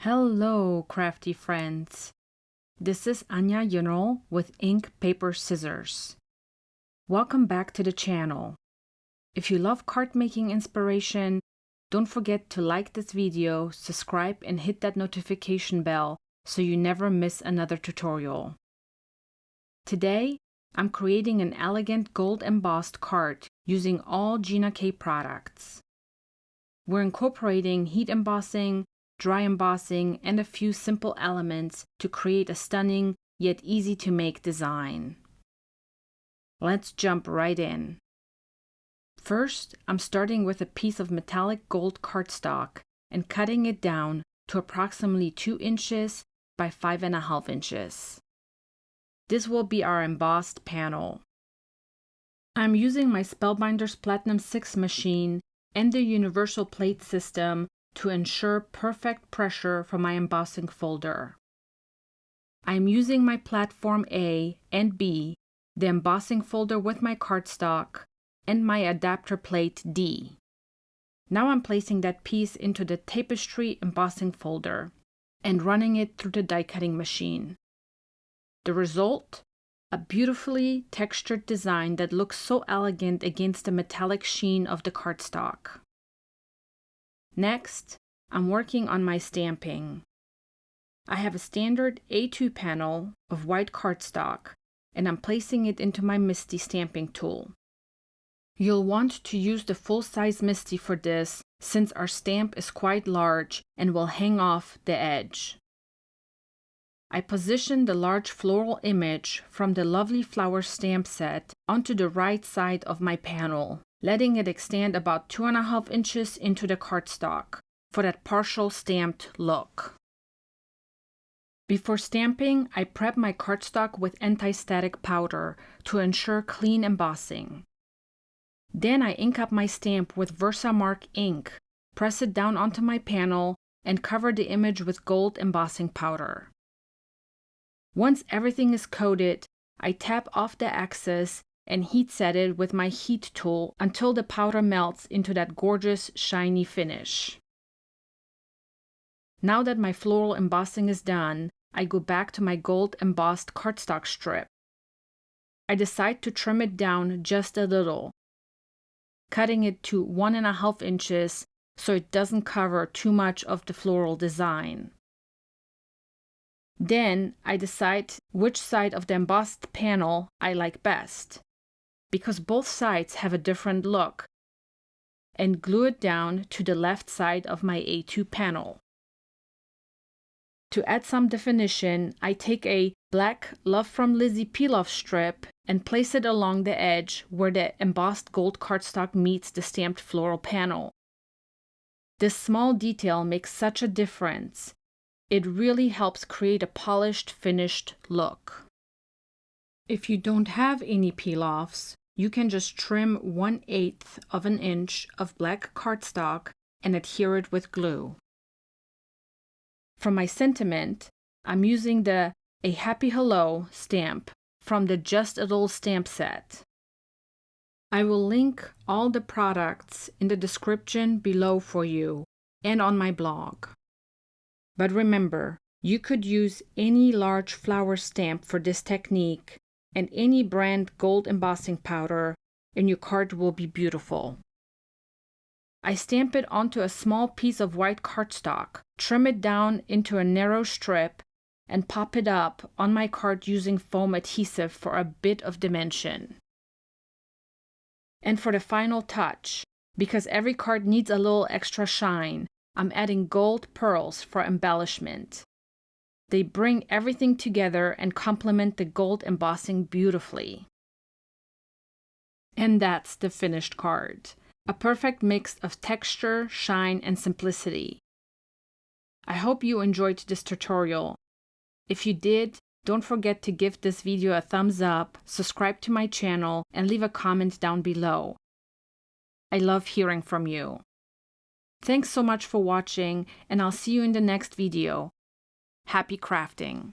Hello, crafty friends. This is Anya Yunol with Ink, Paper, Scissors. Welcome back to the channel. If you love card making inspiration, don't forget to like this video, subscribe, and hit that notification bell so you never miss another tutorial. Today, I'm creating an elegant gold embossed card using all Gina K products. We're incorporating heat embossing, dry embossing, and a few simple elements to create a stunning yet easy to make design. Let's jump right in. First, I'm starting with a piece of metallic gold cardstock and cutting it down to approximately 2 inches by 5.5 inches. This will be our embossed panel. I'm using my Spellbinders Platinum 6 machine and the universal plate system to ensure perfect pressure for my embossing folder. I'm using my platform A and B, the embossing folder with my cardstock, and my adapter plate D. Now I'm placing that piece into the Tapestry Embossing Folder and running it through the die cutting machine. The result? A beautifully textured design that looks so elegant against the metallic sheen of the cardstock. Next, I'm working on my stamping. I have a standard A2 panel of white cardstock, and I'm placing it into my MISTI stamping tool. You'll want to use the full-size MISTI for this, since our stamp is quite large and will hang off the edge. I position the large floral image from the Lovely Flower stamp set onto the right side of my panel, letting it extend about 2.5 inches into the cardstock for that partial stamped look. Before stamping, I prep my cardstock with anti-static powder to ensure clean embossing. Then I ink up my stamp with VersaMark ink, press it down onto my panel, and cover the image with gold embossing powder. Once everything is coated, I tap off the excess and heat set it with my heat tool until the powder melts into that gorgeous, shiny finish. Now that my floral embossing is done, I go back to my gold embossed cardstock strip. I decide to trim it down just a little, cutting it to 1.5 inches so it doesn't cover too much of the floral design. Then I decide which side of the embossed panel I like best, because both sides have a different look, and glue it down to the left side of my A2 panel. To add some definition, I take a black Love from Lizzie Peel-Off strip and place it along the edge where the embossed gold cardstock meets the stamped floral panel. This small detail makes such a difference. It really helps create a polished, finished look. If you don't have any peel-offs, you can just trim 1/8 of an inch of black cardstock and adhere it with glue. For my sentiment, I'm using the A Happy Hello stamp from the Just a Little stamp set. I will link all the products in the description below for you and on my blog. But remember, you could use any large flower stamp for this technique, and any brand gold embossing powder, and your card will be beautiful. I stamp it onto a small piece of white cardstock, trim it down into a narrow strip, and pop it up on my card using foam adhesive for a bit of dimension. And for the final touch, because every card needs a little extra shine, I'm adding gold pearls for embellishment. They bring everything together and complement the gold embossing beautifully. And that's the finished card. A perfect mix of texture, shine, and simplicity. I hope you enjoyed this tutorial. If you did, don't forget to give this video a thumbs up, subscribe to my channel, and leave a comment down below. I love hearing from you. Thanks so much for watching, and I'll see you in the next video. Happy crafting!